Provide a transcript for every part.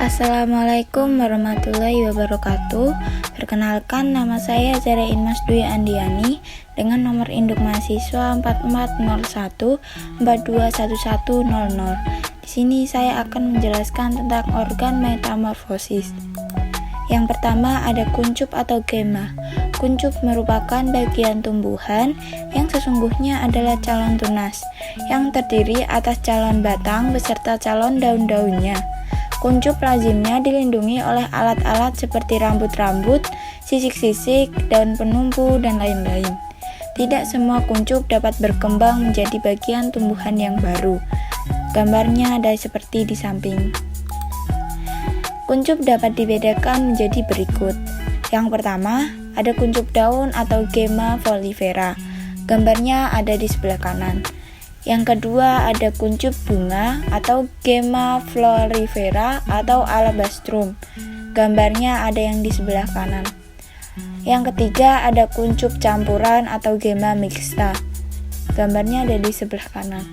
Assalamualaikum warahmatullahi wabarakatuh. Perkenalkan, nama saya Zara Inmas Dwi Andiani dengan nomor induk mahasiswa 4401421100. Di sini saya akan menjelaskan tentang organ metamorfosis. Yang pertama ada kuncup atau gema. Kuncup merupakan bagian tumbuhan yang sesungguhnya adalah calon tunas yang terdiri atas calon batang beserta calon daun-daunnya. Kuncup lazimnya dilindungi oleh alat-alat seperti rambut-rambut, sisik-sisik, daun penumpu, dan lain-lain. Tidak semua kuncup dapat berkembang menjadi bagian tumbuhan yang baru. Gambarnya ada seperti di samping. Kuncup dapat dibedakan menjadi berikut. Yang pertama, ada kuncup daun atau gema folifera. Gambarnya ada di sebelah kanan. Yang kedua ada kuncup bunga atau gema florifera atau alabastrum. Gambarnya ada yang di sebelah kanan. Yang ketiga ada kuncup campuran atau gema mixta. Gambarnya ada di sebelah kanan.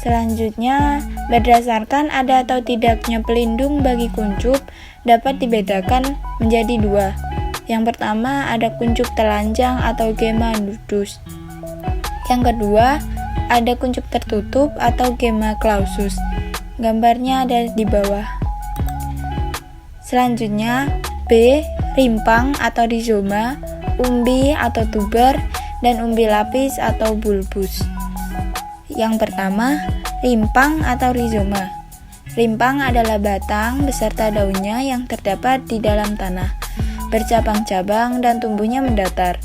Selanjutnya, berdasarkan ada atau tidaknya pelindung bagi kuncup dapat dibedakan menjadi dua. Yang pertama ada kuncup telanjang atau gema nudus. Yang kedua ada kuncup tertutup atau gema clausus. Gambarnya ada di bawah. Selanjutnya, B. Rimpang atau rizoma, umbi atau tuber, dan umbi lapis atau bulbus. Yang pertama, rimpang atau rizoma. Rimpang adalah batang beserta daunnya yang terdapat di dalam tanah, bercabang-cabang dan tumbuhnya mendatar.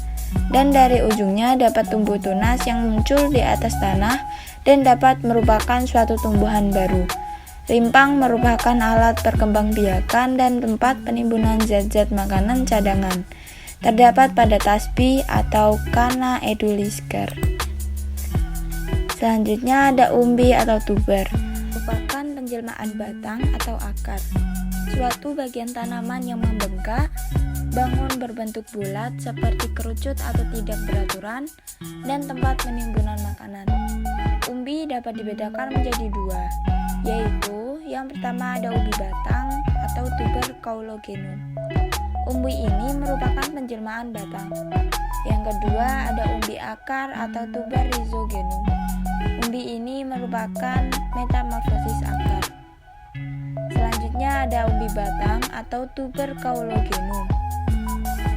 Dan dari ujungnya dapat tumbuh tunas yang muncul di atas tanah dan dapat merupakan suatu tumbuhan baru. Rimpang merupakan alat perkembangbiakan dan tempat penimbunan zat-zat makanan cadangan. Terdapat pada tasbih atau kana edulisker. Selanjutnya ada umbi atau tuber. Merupakan penjelmaan batang atau akar. Suatu bagian tanaman yang membengkak, bangun berbentuk bulat seperti kerucut atau tidak beraturan, dan tempat penimbunan makanan. Umbi dapat dibedakan menjadi dua, yaitu yang pertama ada umbi batang atau tuber caulogenum. Umbi ini merupakan penjelmaan batang. Yang kedua ada umbi akar atau tuber rhizogenum. Umbi ini merupakan metamorfosis akar. Selanjutnya ada umbi batang atau tuber caulogenum.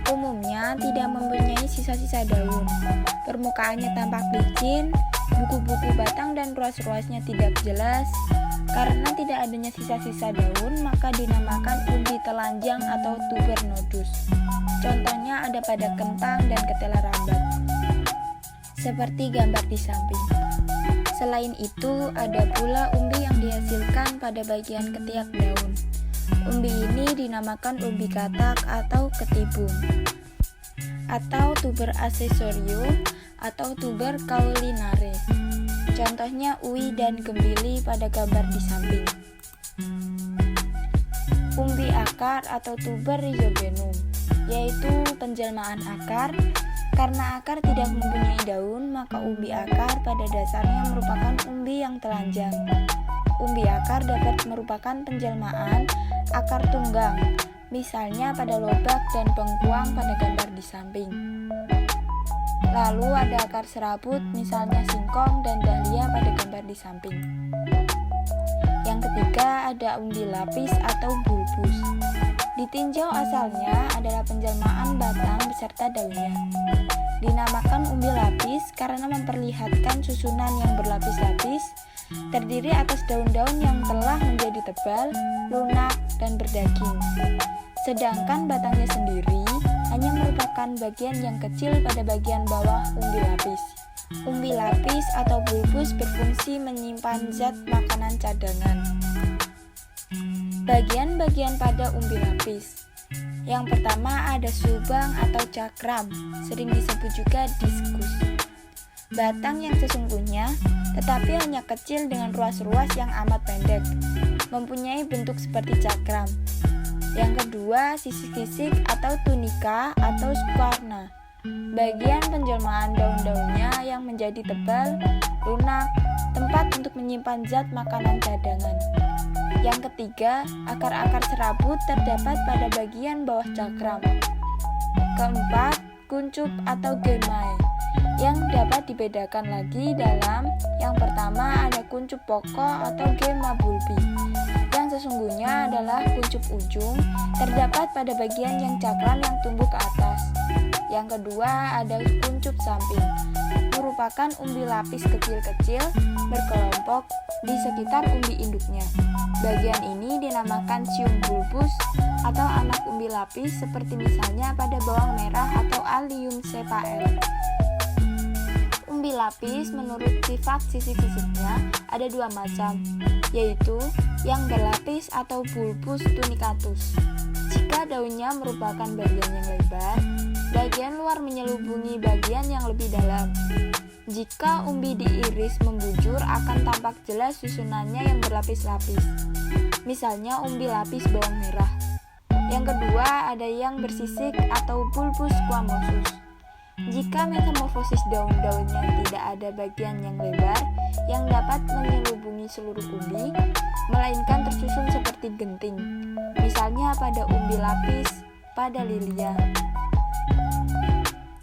Umumnya tidak mempunyai sisa-sisa daun. Permukaannya tampak licin, buku-buku batang dan ruas-ruasnya tidak jelas. Karena tidak adanya sisa-sisa daun, maka dinamakan umbi telanjang atau tuber nodus. Contohnya ada pada kentang dan ketela rambat. Seperti gambar di samping. Selain itu, ada pula umbi yang dihasilkan pada bagian ketiak daun. Umbi ini dinamakan umbi katak atau ketibung, atau tuber accessorium atau tuber caulinare. Contohnya ui dan gembili pada gambar di samping. Umbi akar atau tuber rhizogenum, yaitu penjelmaan akar. Karena akar tidak mempunyai daun, maka umbi akar pada dasarnya merupakan umbi yang telanjang. Umbi akar dapat merupakan penjelmaan akar tunggang, misalnya pada lobak dan bengkuang pada gambar di samping. Lalu ada akar serabut, misalnya singkong dan dahlia pada gambar di samping. Yang ketiga ada umbi lapis atau bulbus. Ditinjau asalnya adalah penjelmaan batang beserta daunnya. Dinamakan umbi lapis karena memperlihatkan susunan yang berlapis-lapis, terdiri atas daun-daun yang telah menjadi tebal, lunak, dan berdaging. Sedangkan batangnya sendiri hanya merupakan bagian yang kecil pada bagian bawah umbi lapis. Umbi lapis atau bulbus berfungsi menyimpan zat makanan cadangan. Bagian-bagian pada umbi lapis. Yang pertama ada subang atau cakram, sering disebut juga diskus. Batang yang sesungguhnya, tetapi hanya kecil dengan ruas-ruas yang amat pendek, mempunyai bentuk seperti cakram. Yang kedua, sisik-sisik atau tunika atau squarna. Bagian penjelmaan daun-daunnya yang menjadi tebal, lunak, tempat untuk menyimpan zat makanan cadangan. Yang ketiga, akar-akar serabut terdapat pada bagian bawah cakram. Keempat, kuncup atau gemae yang dapat dibedakan lagi dalam yang pertama ada kuncup pokok atau gema bulbi yang sesungguhnya adalah kuncup ujung terdapat pada bagian yang cakram yang tumbuh ke atas. Yang kedua ada kuncup samping merupakan umbi lapis kecil-kecil berkelompok di sekitar umbi induknya. Bagian ini dinamakan cium bulbus atau anak umbi lapis seperti misalnya pada bawang merah atau Allium cepae. Umbi lapis menurut sifat sisi fisiknya ada dua macam, yaitu yang berlapis atau bulbus tunicatus. Jika daunnya merupakan bagian yang lebar, bagian luar menyelubungi bagian yang lebih dalam. Jika umbi diiris membujur akan tampak jelas susunannya yang berlapis-lapis. Misalnya umbi lapis bawang merah. Yang kedua ada yang bersisik atau bulbus squamosus. Jika metamorfosis daun-daunnya tidak ada bagian yang lebar yang dapat menyelubungi seluruh umbi, melainkan tersusun seperti genting, misalnya pada umbi lapis pada lilia.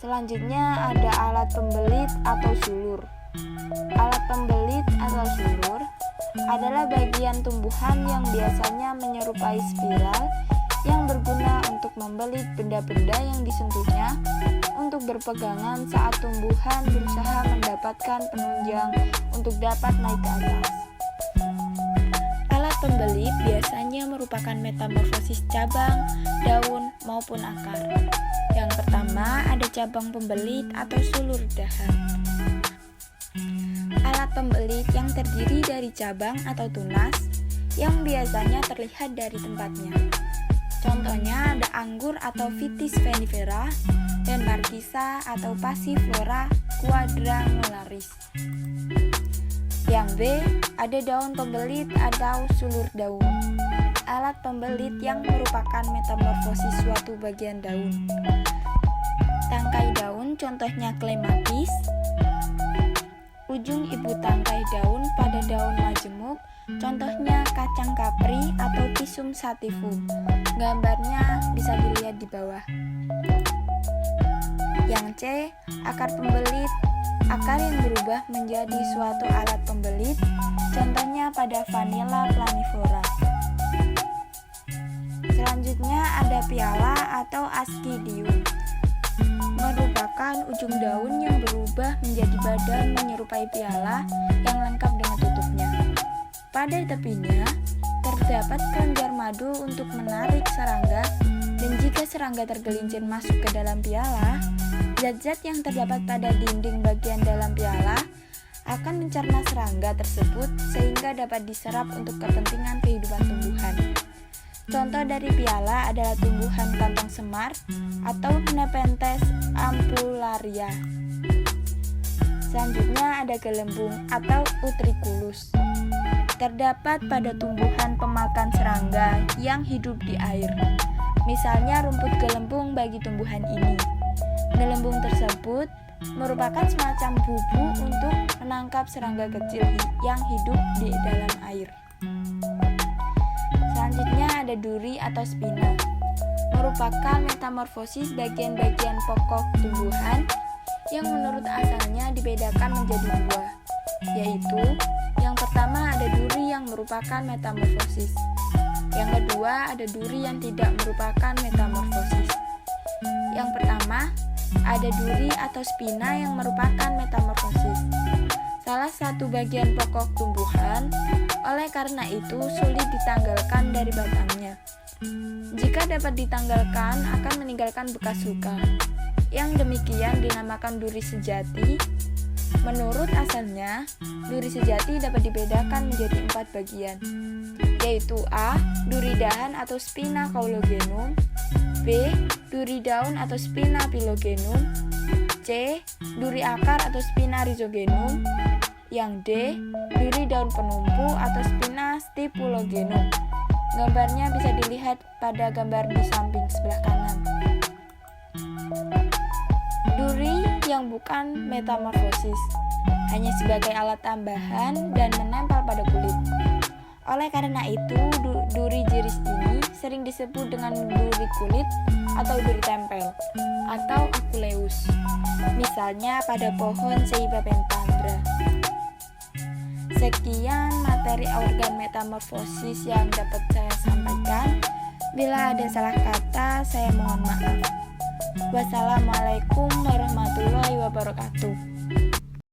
Selanjutnya ada alat pembelit atau sulur. Alat pembelit atau sulur adalah bagian tumbuhan yang biasanya menyerupai spiral yang berguna untuk membelit benda-benda yang disentuhnya untuk berpegangan saat tumbuhan berusaha mendapatkan penunjang untuk dapat naik ke atas. Alat pembelit biasanya merupakan metamorfosis cabang, daun, maupun akar. Yang pertama ada cabang pembelit atau sulur dahan. Alat pembelit yang terdiri dari cabang atau tunas yang biasanya terlihat dari tempatnya. Contohnya ada anggur atau Vitis vinifera dan Markisa atau Passiflora quadrangularis. Yang B, ada daun pembelit atau sulur daun. Alat pembelit yang merupakan metamorfosis suatu bagian daun. Tangkai daun contohnya Clematis. Ujung ibu tangkai daun pada daun majemuk contohnya kacang kapri atau Pisum sativum. Gambarnya bisa dilihat di bawah. Yang C, akar pembelit. Akar yang berubah menjadi suatu alat pembelit, contohnya pada Vanilla planiflora. Selanjutnya ada piala atau ascidium. Merupakan ujung daun yang berubah menjadi badan menyerupai piala yang lengkap dengan tutupnya. Pada tepinya terdapat kelenjar madu untuk menarik serangga, dan jika serangga tergelincir masuk ke dalam piala, zat-zat yang terdapat pada dinding bagian dalam piala akan mencerna serangga tersebut sehingga dapat diserap untuk kepentingan kehidupan tumbuhan. Contoh dari piala adalah tumbuhan kantong semar atau Nepenthes ampullaria. Selanjutnya ada gelembung atau Utriculus. Terdapat pada tumbuhan pemakan serangga yang hidup di air. Misalnya rumput gelembung bagi tumbuhan ini. Gelembung tersebut merupakan semacam bubu untuk menangkap serangga kecil yang hidup di dalam air. Selanjutnya ada duri atau spina. Merupakan metamorfosis bagian-bagian pokok tumbuhan yang menurut asalnya dibedakan menjadi dua, yaitu yang pertama ada duri yang merupakan metamorfosis. Yang kedua ada duri yang tidak merupakan metamorfosis. Yang pertama ada duri atau spina yang merupakan metamorfosis, salah satu bagian pokok tumbuhan, oleh karena itu sulit ditanggalkan dari batangnya. Jika dapat ditanggalkan akan meninggalkan bekas luka. Yang demikian dinamakan duri sejati. Menurut asalnya, duri sejati dapat dibedakan menjadi 4 bagian, yaitu A. Duri dahan atau Spina caulogenum, B. Duri daun atau Spina pilogenum, C. Duri akar atau Spina rhizogenum, yang D. Duri daun penumpu atau Spina stipulogenum. Gambarnya bisa dilihat pada gambar di samping sebelah kanan. Duri yang bukan metamorfosis, hanya sebagai alat tambahan dan menempel pada kulit. Oleh karena itu, duri jiris ini sering disebut dengan duri kulit atau duri tempel atau akuleus. Misalnya pada pohon Ceiba pentandra. Sekian materi organ metamorfosis yang dapat saya sampaikan. Bila ada salah kata, saya mohon maaf. Wassalamualaikum warahmatullahi wabarakatuh.